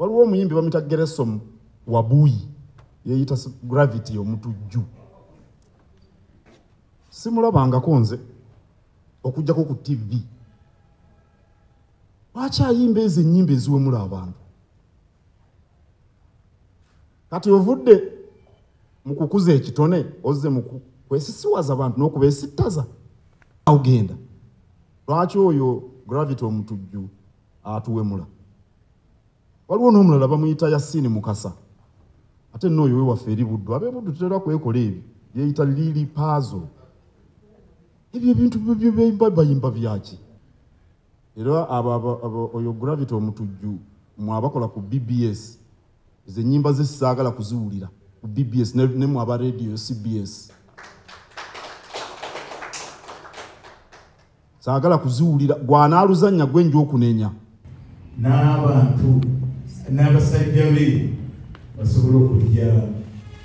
waliwo omuyimbi bamuyita Geresom Wabuyi yeeyita Gravity omutujju. Simulabangako nze okujjako ku TV. Lwaki ayimba ezo ennyimba eziwemula abantu? Kati ovudde mu kukuza ekitone ozze mu kwesisiwaza abantu n'okubeesittaza awugenda. Lwaki oyo Gravity omutujju atuwemula? Waliwo n'omulala bamuyita Yasini Mukasa. Ate n'oyo we waffe eri Buddu. Ab'e-Buddu tutera kwekola ebyo yeeyita Lili Puzzle. Ebyo ebintu bayimba byaki? Era oyo Gravity omutujju mwabakola ku BBS. Ezo ennyimba ze saagala kuziwulira ku BBS ne mu aba radio CBS. Saagala kuziwulira gwanaaluzannya gwenja okunenya. N'abantu n'abasajja be basobola okujja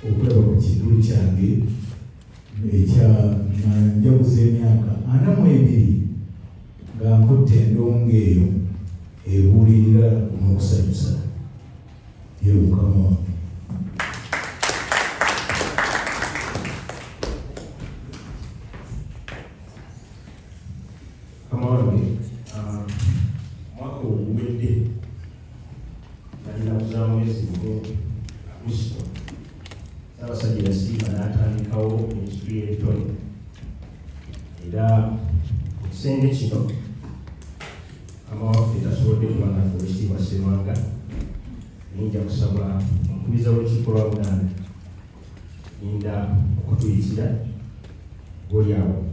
okulaba ku kitundu kyange njaguza emyaka 42 nga nkutte endongo eyo ebuulirira n'okusanyusa Mukama wange. Mukama wange mwaka oguwedde nalina kuzaa mwezi Agusto Ssaabasajja Yasiima n'atandikawo Minisitule y'Ebitone era ekisenge kino Mukama waffe tasobodde kuba naffe Oweekitiibwa Ssemwanga ninja kusaba omukubiza w'olukiiko lwa Buganda ninda okutuyitira goli awo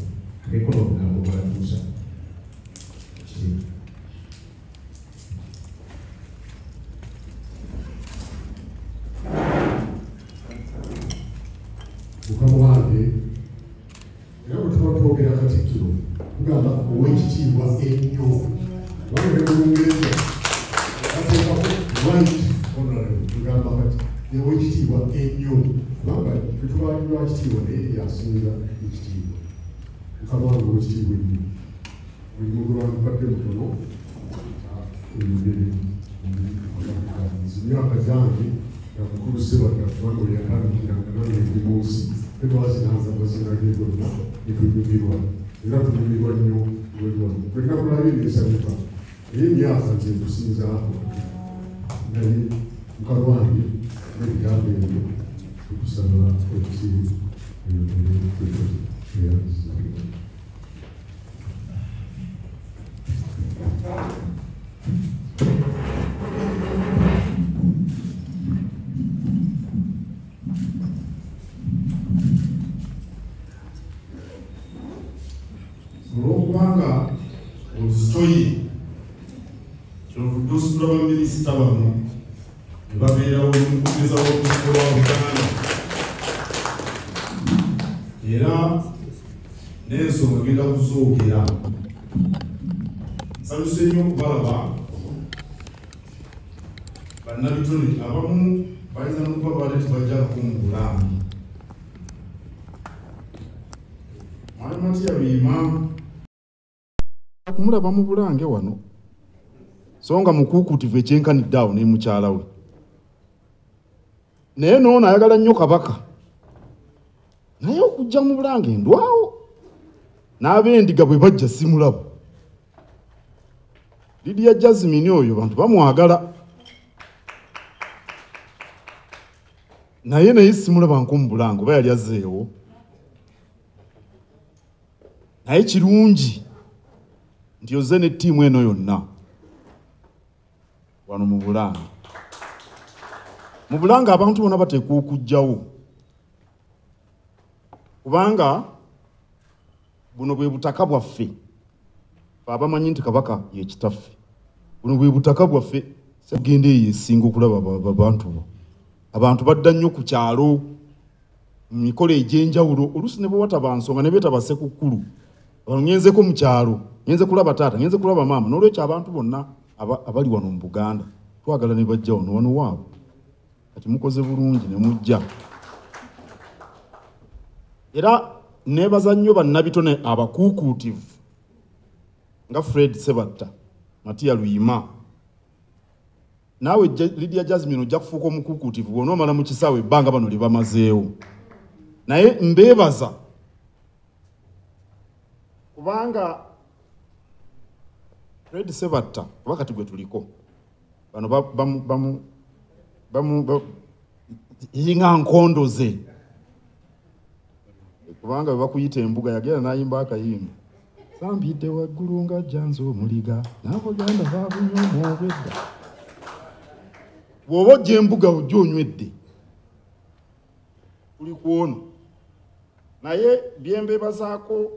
abeeko n'obugambo bwatuusa ekitiibwa. Mukama wange era bwe tuba twogera Katikkiro tugamba Oweekitiibwa ennyo kubanga ne mu Lungereza bateekako right honorable tugamba kati ne Oweekitiibwa ennyo kubanga tetubalirwa kitiibwa naye yasinza ekitiibwa. Mukama wange Oweekitiibwa ennyo buli muntu lwandibadde mutono eyongere emyaka gyange mukulu Ssebatta kubanga bwe yatandikiranga nange ndi mu nsi tetwazinanza mazina ge gonna ne tunyumirwa era tunyumirwa nnyo wewano bwenna kulabye nesanyuka naye emyaka nze tusinzaako naye Mukama wange n'ebigambo ebyo tukusaba ekisibu olwokubanga oluzitoyi kyovudde ositula baminisita bano ne babeerawo n'omukugezawo olukiiko lwa Buganda era n'ensonga genda kuzoogera. Nsanyuse nnyo okubalaba bannabitone abamu bayinza n'okuba baali tebajjako mu Bulange. Malimati Yabiima kumulaba mu Bulange wano so nga mukuukutivu ekyenkanidde awo ne mukyala we. Naye noono ayagala nnyo Kabaka naye okujja mu Bulange ndwawo n'ab'endiga bwe bajja simulaba. Lydia Jasmine oyo bantu bamwagala naye simulaba nko mu Bulange oba yali azzeewo. Naye kirungi nti ozze ne ttiimu eno yonna wano mu Bulange. Mu Bulange abantu bonna bateekwa okujjawo kubanga buno bwe butaka bwaffe. Abamanyi nti Kabaka ye kitaffe. Buno bwe butaka bwaffe. Segende yesinga okulaba abantu bo. Abantu badda nnyo ku kyalo mu mikolo egy'enjawulo oluusi ne bwe wataba nsonga ne beetaba Ssekukkulu. Ngenzeeko mu kyalo, ngenze kulaba taata, ngenze kulaba maama. N'olwekyo abantu bonna abali wano mu Buganda twagala ne bajja wano waabwe. Kati mukoze bulungi ne mujja. Era neebaza nnyo bannabitone abakuukuutivu nga Fred Ssebatta, Matiya Luyima, Nawe Lydia Jasmine ojja kufuuka omukukutivu bw'onoomala mu kisaawe ebbanga bano lye bamazeewo. Naye mbeebaza kubanga Fred Sebatta wakati gwe tuliko bano yinga nkondo ze kubanga bwe bakuyita embuga yagenda n'ayimba akayimba sambidde waggulu nga jjanza omuliga n'abaganda baabunyooma obwedda. Bw'oba ojja embuga ojja onywedde tuli kwono naye byembeebazaako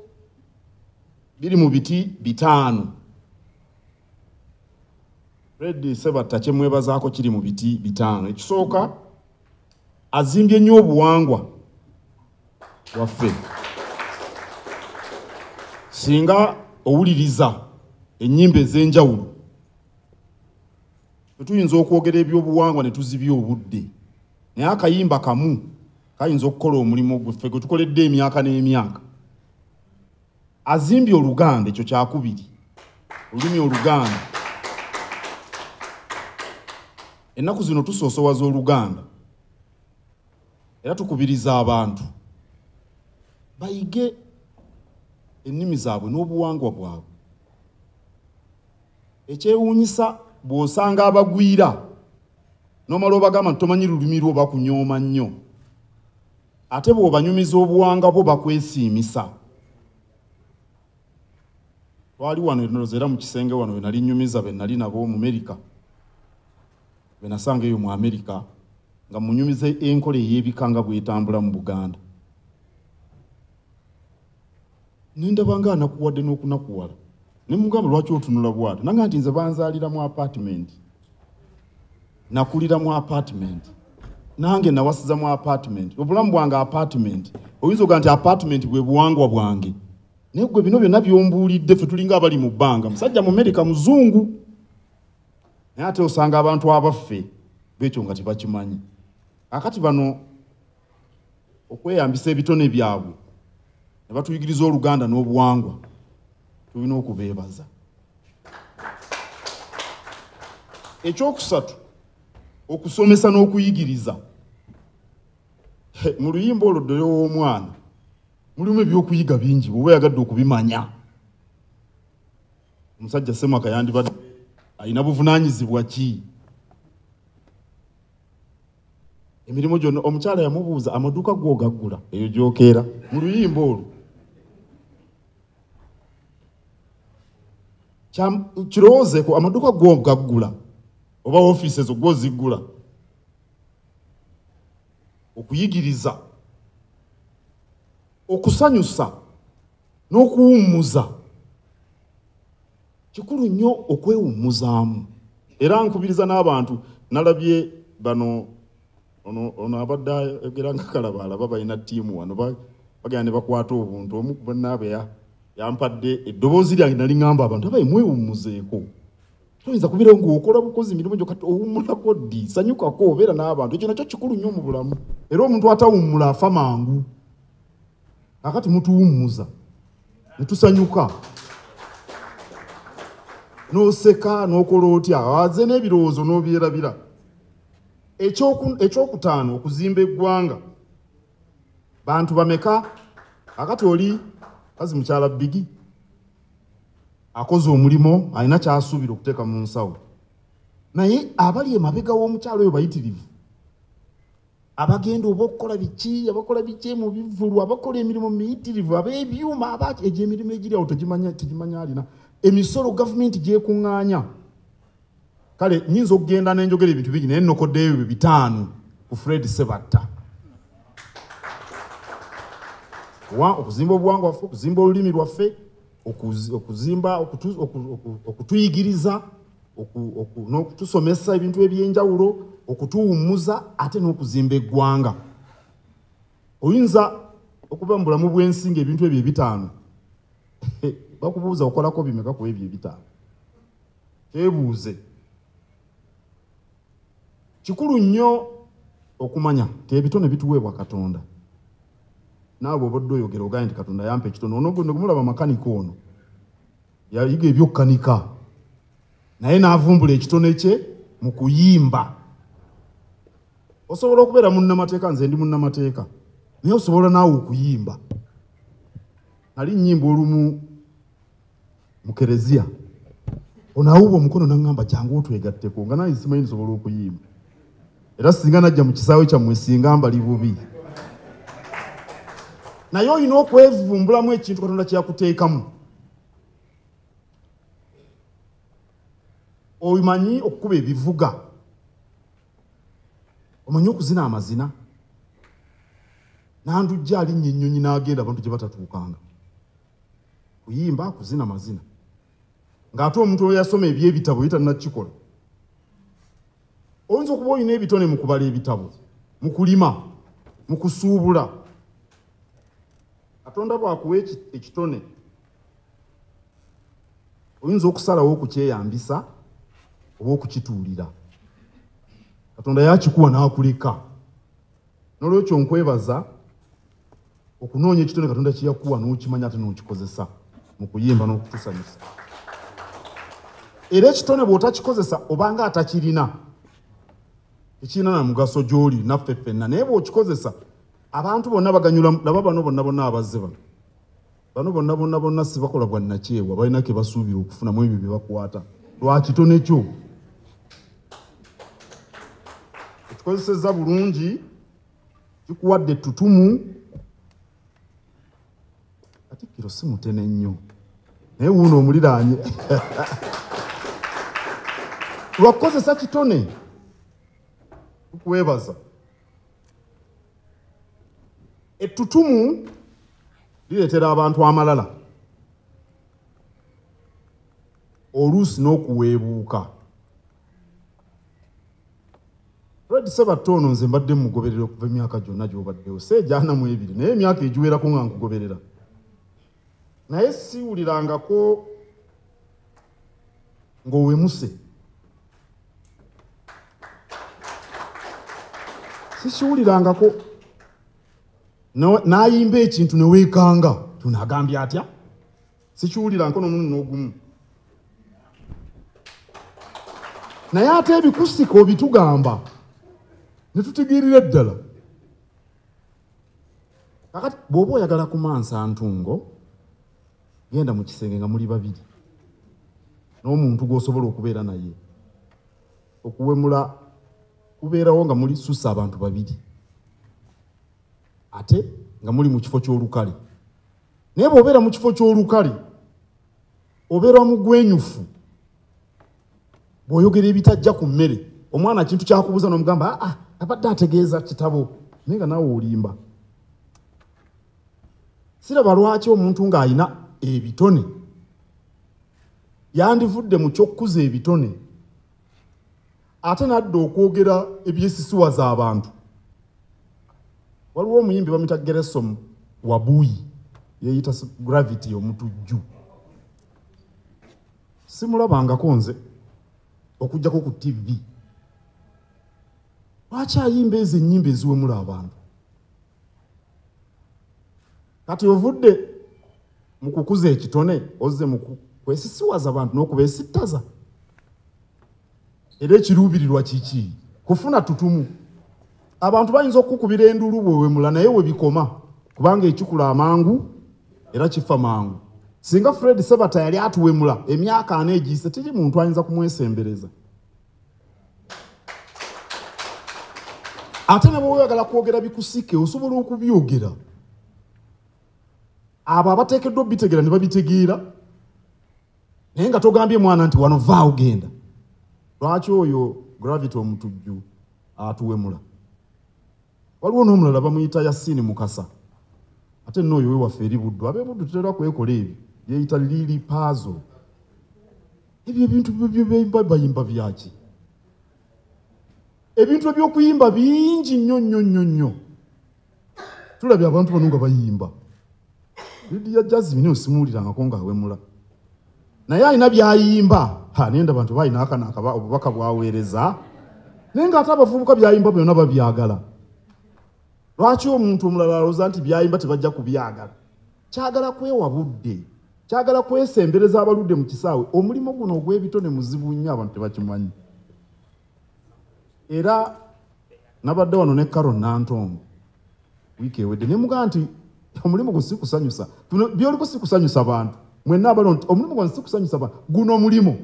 biri mu biti 5. Fred Sebatta kye mwebazaako kiri mu biti 5. Ekisooka azimbye nnyo obuwangwa waffe. Singa owuliriza ennyimba ez'enjawulo tuyinza okwogera ebyobuwangwa ne tuzibya obudde, naye akayimba kamu kayinza okukola omulimu gwaffe gwe tukoledde emyaka n'emyaka. Azimbye Oluganda, ekyo kyakubiri, olulimi Oluganda. Ennaku zino tusoosowaza Oluganda era tukubiriza abantu bayige ennimi zaabwe n'obuwangwa bwabwe. Ekyewuunyisa bw'osanga abagwira n'omala obagamba nti tomanyi lulimi lwo bakunyooma nnyo, ate bw'obanyumiza obuwangwa bwo bakwesiimisa. Twali wano era mu kisenge wano we nali nnyumiza be nali nabo mu Amerika, be nasanga eyo mu Amerika nga munyumize enkola ey'ebikanga bw'etambula mu Buganda. Nindaba nga anakuwadde n'okunakuwala ne mugamba lwaki otunula bw'atyo, nanga nti nze banzaalira mu apartment, nakulira mu apartment, nange nawasiza mu apartment, obulamu bwange apartment. Oyinza okuga nti apartment bwe buwangwa bwange, naye gwe bino byonna byombuulidde ffe tulinga abali mu bbanga. Musajja mu Amerika muzungu, naye ate osanga abantu abaffe bekyo nga tebakimanyi. Akati bano okweyambisa ebitone byabwe ne batuyigiriza Oluganda n'obuwangwa, tulina okubeebaza. Ekyokusatu, okusomesa n'okuyigiriza. Mu luyimba olwo ddole w'omwana mulimu ebyokuyiga bingi bw'oba yagadde okubimanya. Omusajja Ssemwaka yandibadde alina buvunaanyizibwa ki? Emirimu gyonna omukyala yamubuuza amaduuka g'ogaggula, eyo gy'okeera mu luyimba olwo. Kirowoozeeko amaduuka g'ogaggula oba ofiisi ezo gw'oziggula. Okuyigiriza, okusanyusa n'okuwummuza kikulu nnyo okwewummuzaamu. Era nkubiriza n'abantu, nalabye bano ono abadde ayogera nga Kalabalaba balina ttiimu wano bagenda ne bakwata obuntu. Omu ku bannaabe yampadde eddoboozi lyange nali ŋŋamba abantu abaye mwewummuzeeko. Toyinza kubeerawo ng'okola bukozi mirimu gyo kati owummulako ddi, sanyukako obeera n'abantu. Ekyo nakyo kikulu nnyo mu bulamu. Era omuntu atawummula afa mangu. Akati mutuwummuza ne tusanyuka n'oseka n'okola otya, waze n'ebirowoozo n'obyerabira. Ekyokutaano, okuzimba eggwanga. Bantu bameka akati oli kazi mukyala Bigi akoze omulimo, alina kyasuubira okuteeka mu nsawo, naye abali emabega w'omukyalo oyo bayitirivu. Abagenda oba okukola biki, abakola biki mu bivulu, abakola emirimu miyitirivu, ab'ebyuma, egyo emirimu egiri awo tegimanya alina. Emisolo gavumenti gyekuŋŋaanya. Kale nnyinza okugenda n'enjogera ebintu bingi naye nnokoddeyo ebyo 5 ku Fred Sebatta. Okuzimba obuwangwa waffe, okuzimba olulimi lwaffe, okuzimba okutuyigiriza, n'okutusomesa ebintu eby'enjawulo, okutuwummuza, ate n'okuzimba eggwanga. Oyinza okuba mu bulamu bw'ensinga ebintu ebyo 5. Bakubuuza okolako bimeka ku ebyo 5. Tebuuze. Kikulu nnyo okumanya nti ebitone bituweebwa Katonda. Naawe obadde oyogera ogaye nti Katonda yampa ekitone. Ono gwe mulaba makanika ono yayiga ebyokkanika, naye n'avumbula ekitone kye mu kuyimba. Osobola okubeera munnamateeka, nze ndi munnamateeka, naye osobola naawe okuyimba. Nali nnyimba olumu mu kereziya, onaawuba omukono n'aŋŋamba jangu otwegatteko, nga naye simanyi nsobola okuyimba. Era singa najja mu kisaawe kyammwe singa mbali bubi. Naye olina okwevumbulamu ekintu Katonda kyakuteekamu. Omanyi okukuba ebivuga, omanyi okuzina amazina. Nandujja alinnya ennyonyi n'agenda abantu gye batatuukanga. Kuyimba, kuzina amazina. Ng'ate omuntu oyo yasoma eby'ebitabo yeetannakikola. Oyinza okuba olina ebitone mu kubala ebitabo, mu kulima, mu kusuubula. Katonda bw'akuwa ekitone, oyinza okusalawo okukyeyambisa oba okukituulira. Katonda yakikuwa n'akuleka. N'olwekyo nkwebaza okunoonya ekitone Katonda kye yakuwa n'okimanya ate n'okikozesa mu kuyimba n'okutusanyusa. Era ekitone bw'otakikozesa obanga atakirina, tekirina na mugaso gy'oli naffe ffenna. Naye bw'okikozesa abantu bonna baganyula. Laba bano bonna abazze bano. Bano bonna si bakola bwa nnakyewa, balina ke basuubira okufunamu ebyo bye bakwata. Lwa kitone kyo ekikozesezza bulungi, kikuwadde ettutumu. Katikkiro si mutene nnyo, naye wuuno omuliraanye. Lwakukozesa kitone, tukwebaza. Ettutumu lireetera abantu amalala, oluusi n'okuweebuuka. Fred Ssebattono nze mbadde mugoberera okuva emyaka gyonna gy'obaddewo, seejaanamu ebiri, naye emyaka egiwerako nga nkugoberera. Naye siwulirangako ng'owemuse. Sikiwulirangako n'ayimba ekintu ne weekanga, tunaagambye atya? Sikiwulirangako n'omuntu n'ogumu. Naye ate ebikusika obitugamba ne tutegeerera ddala. Kakati bw'oba oyagala kumansa ntungo, genda mu kisenge nga muli babiri n'omuntu gw'osobola okubeera naye. Okuwemula kubeerawo nga muli susa abantu babiri, ate nga muli mu kifo ky'olukale. Naye bw'obeera mu kifo ky'olukale obeera mugwenyufu. Bw'oyogera ebitajja ku mmere, omwana kintu kyakubuuza n'omugamba abadde ategeeza kitabo, naye nga naawe olimba. Siraba lwaki omuntu ng'alina ebitone yandivudde mu ky'okkuza ebitone ate n'adda okwogera ebyesisiwaza abantu. Waliwo omuyimbi bamuyita Geresom Wabuyi, yeeyita Gravity omutujju. Simulabangako nze okujjako ku TV. Lwaki ayimba ezo ennyimba eziwemula abantu? Kati ovudde mu kukuza ekitone ozze mu kwesisiwaza abantu n'okubeesittaza. Era ekiruubirirwa kiki? Kufuna tutumu. Abantu bayinza okukubira enduulu bwewemula naye we bikoma, kubanga ekikula amangu era kifa mangu. Singa Fred Ssebatta yali atuwemula emyaka 4 egiyise, teri muntu ayinza kumwesembereza. Ate ne bw'oyagala kwogera bikusike osobola okubyogera. Abo abateekeddwa obitegeera ne babitegeera, naye nga togambye mwana nti wano vaawo genda. Lwaki oyo Gravity omutujju atuwemula? Waliwo n'omulala bamuyita Yasini Mukasa, ate n'oyo we waffe eri Buddu. Ab'e-Buddu tutera kwekola ebyo byeyita liri paazo. Ebyo ebintu bayimba byaki? Ebintu eby'okuyimba bingi nnyo. Tulabye abantu bano nga bayimba. Lydia Jasmine osimuulirangako ng'awemula. Naye alina byayimba. Nenda abantu balina obubaka bwaweereza. Naye ng'ate abavubuka byayimba byonna babyagala. Lwaki omuntu omulala alowooza nti byayimba tebajja kubyagala? Kyagala kwewa budde. Kyagala kwesembereza abaludde mu kisaawe. Omulimu guno ogw'ebitone muzibu nnyo, abantu tebakimanyi. era nabadde wano ne Carol Nantongo wiiki ewedde ne mugamba nti omulimu guno si kusanyusa byoliko si kusanyusa bantu mwenna abali nti omulimu guno si kusanyusa bantu guno omulimu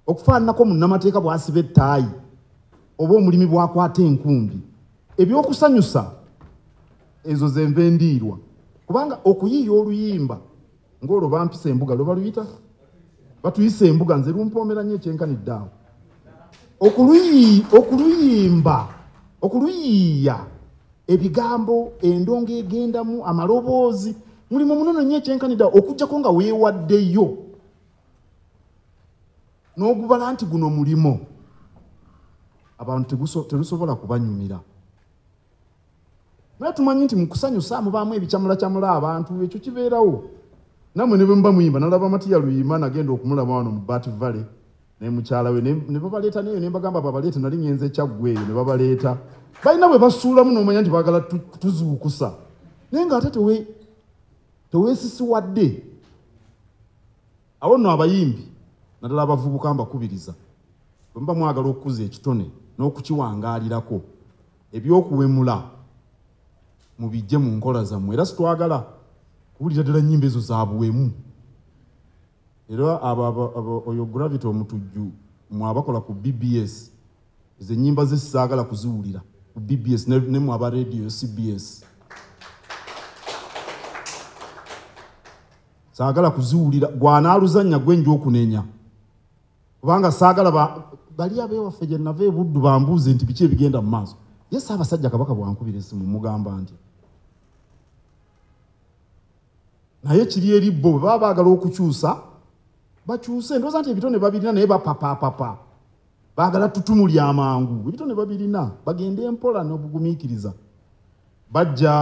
okufaananako munnamateeka bw'asiba ettaayi oba omulimi bw'akwata enkumbi ebyokusanyusa ezo ze nva endiirwa kubanga okuyiiya oluyimba ng'olwo bampisa embuga lwe baluyita batuyisa embuga nze lumpoomera nnyo ekyenkanidde awo okuluyiiya ebigambo endongo egendamu amaloboozi mulimu munono nnyo ekyenkanidde awo okuggyako nga weewaddeyo n'ogubala nti guno mulimo abantu terusobola kubanyumira naye tumanyi nti mu kusanyusa mubaamu ebikyamulakyamula abantu ekyo kibeerawo namwe ne bwe muba muyimba nalaba Matiya Luyima nagenda okumulaba wano mu Bat Valley ne mukyala we ne babaleeta neyo ne mbagamba babaleete nali ngenze Kyaggwe eyo ne babaleeta balina bwe basuulamu n'omanya nti baagala tuzuukusa naye ng'ate teweesisiwadde awo nno abayimbi naddala abavubuka mbakubiriza bwe muba mwagala okukuza ekitone n'okukiwangaalirako ebyokuwemula mubijje mu nkola zammwe era sitwagala kuwulira ddala nnyimba ezo za buwemu era oyo Gravity omutujju mwabakola ku BBS ezo ennyimba ze sisaagala kuziwulira ku BBS ne mu aba radio CBS saagala kuziwulira gwanaaluzannya gwenja okunenya kubanga saagala bali abewaffe gye nava ebuddu bambuuze nti biki ebigenda mu maaso ye Ssaabasajja Kabaka bwankubira essimu mugamba nti naye kiri eri bo bwe baba baagala okukyusa bakyuse ndowooza nti ebitone babirina naye bapapapapa baagala tutumuli amangu ebitone babirina bagende empola n'obugumiikiriza bajja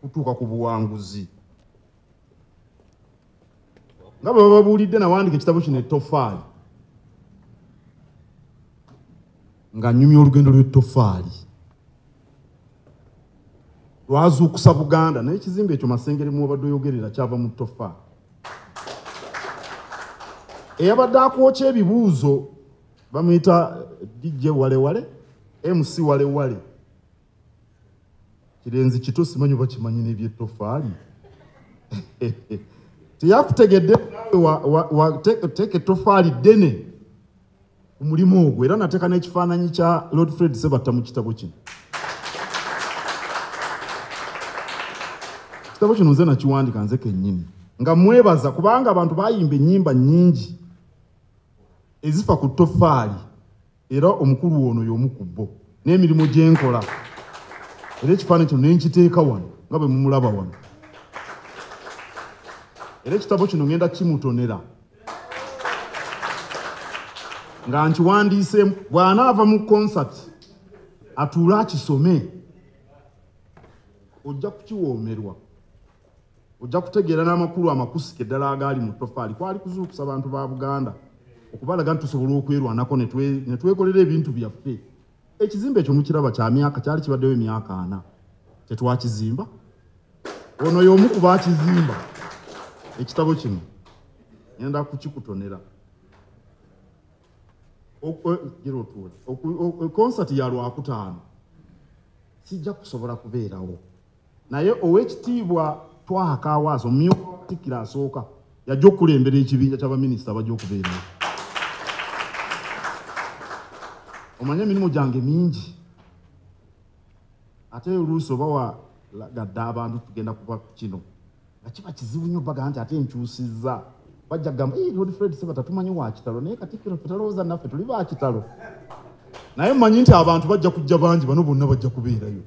kutuuka ku buwanguzi nga bwe bababuulidde nawandika ekitabo kino Ettoffaali nga nnyumya olugendo lw'Ettoffaali lwazuukusa Buganda naye ekizimbe ekyo Masengere mwobadde oyogerera kyava mu Ttoffaali eyabadde akwokya ebibuuzo bamuyita DJ Walewale MC Walewale kirenzi kito simanyi oba kimanyi n'eby'Ettoffaali teyakutegedde teeka ettoffaali ddene ku mulimu ogwo era nateeka n'ekifaananyi kya Lord Fred Sebatta mu kitabo kino kitabo kino nze nakiwandika nze kennyini nga mwebaza kubanga abantu bayimba ennyimba nnyingi ezifa ku ttoffaali era omukulu ono y'omu ku bo n'emirimu gye nkola era ekifaananyi kino ne nkiteeka wano nga bwe mumulaba wano era ekitabo kino ngenda kimutonera nga nkiwandiise bw'anaava mu konsati atuule akisome ojja kukiwoomerwa ojja kutegeera n'amakulu amakusike ddala agaali mu ttoffaali kwali kuzuukusa abantu ba Buganda okubalaga nti tusobola okwerwanako ne twekolera ebintu byaffe ekizimbe ekyo mukiraba kya myaka kyali kibaddewo emyaka 4 tetwakizimba ono y'omu ku baakizimba ekitabo kino ngenda kukikutonera konsati ya Lwakutaano sijja kusobola kubeerawo naye ow'ekitiibwa Twaha Kaawaase omumyuka wa Katikkiro asooka yajja okukulembera ekibinja ky'abaminisita bajja okubeerawo omanye emirimu gyange mingi ate oluusi oba walagadde abantu tugenda kuba kino nga kiba kizibu nnyo baga nti ate nkyusizza bajja kugamba Lord Fred Sebatta tumanyi wa kitalo naye Katikkiro tutalowooza naffe tuli ba kitalo naye mmanyi nti abantu bajja kujja bangi bano bonna bajja kubeerayo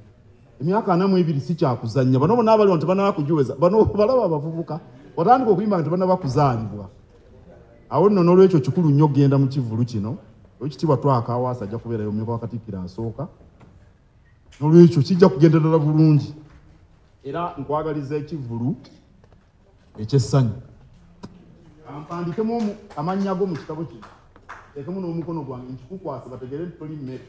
emyaka 42 si kyakuzannya bano bonna abali wano tebanaba kugiweza bano balaba abavubuka watandika okuyimba nga tebanaba kuzaalibwa awo nno n'olwekyo kikulu nnyo okgenda mu kivulu kino ekitiibwa Twaha Kaawaase ajja kubeerayo omumyuka wa Katikkiro asooka n'olwekyo kijja kugenda ddala bulungi era nkwagaliza ekivulu ekyessanyu ampandikemu amannya go mu kitabo kino teekemu n'omukono gwange nkikukwase bategere nti toli mmere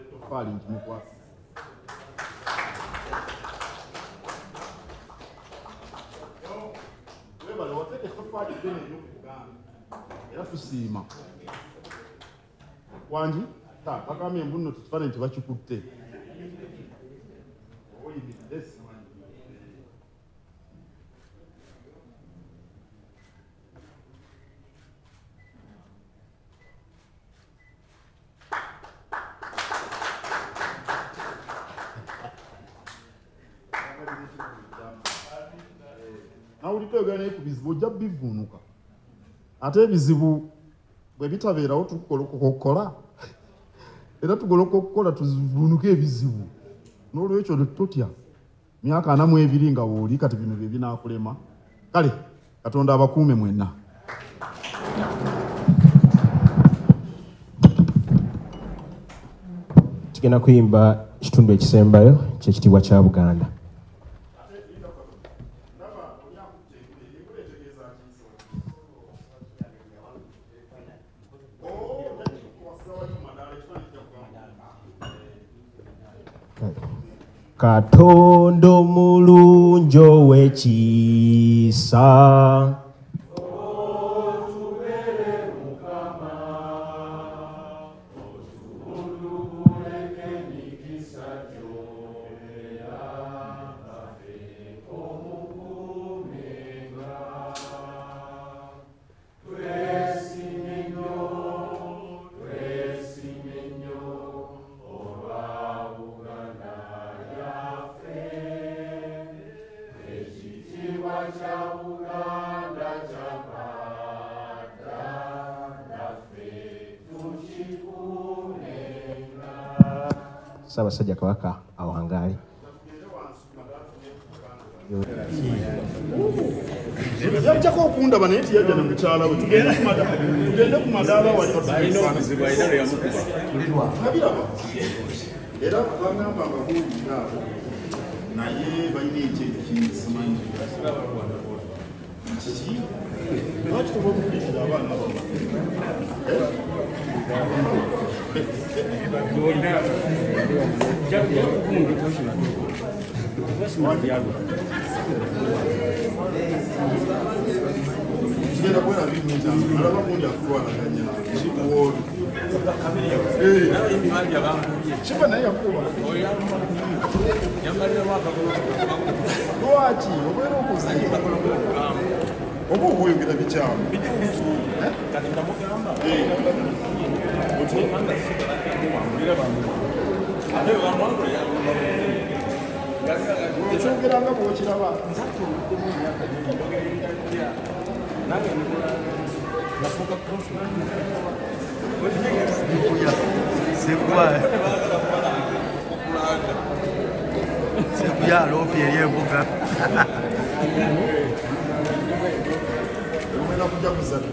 ettoffaali nkimukwasa. Webale wateeka ettoffaali ddene nnyo ku Buganda era tusiima. Wangi bagambye embu nno tukifaananyi tebakikutte. Oyimiridde simanyi. Nawulidde oyogera naye ku bizibu ojja bivuunuka. Ate ebizibu bwe bitabeerawo tugolokoka okukola era tugolokoka okukola tuvuunuke ebizibu. N'olwekyo totya myaka 42 nga wooli kati bino bye binaakulema. Kale Katonda abakuume mwenna. Tugenda kuyimba kitundu ekisembayo ky'ekitiibwa kya Buganda. Katonda omulungi ow'ekisa Ssaabasajja Kabaka awangaale. Yajjako okundaba naye tiyajja na mukyala we. Tugende ku madaala wali era bagamba ababuulira naye balina ekyekimanyi kiki lwaki tobabulirira abaana baba kigenda kwera bimita alaba kundi akulwanaganya kikuwooli kiba naye yakuba lwaki obeera okuzimba oba obweyogera bikyamu ekyogera nga bwokiraba sekuya lopi eryembuga omwena kujja kuzana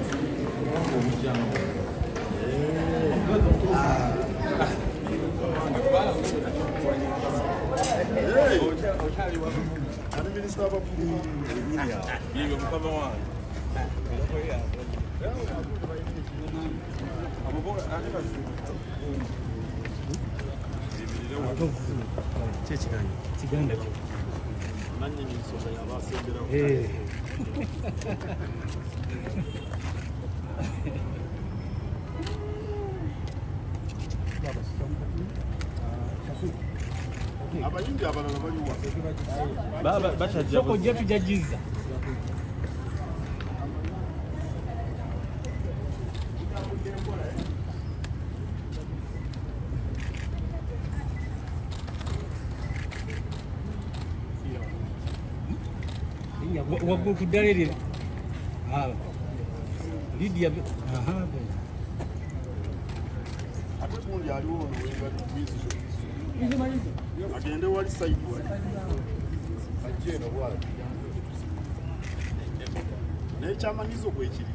ani minisita abakulu kiganda nannyini nsonga yabasemberawo abayimbi abalala baliwa ojja tujagiza waggulu ku ddala eryo Lydia ate gundi aliwo ono agende wali saidi wali ajeno bwala naye kyamanizo gwekiri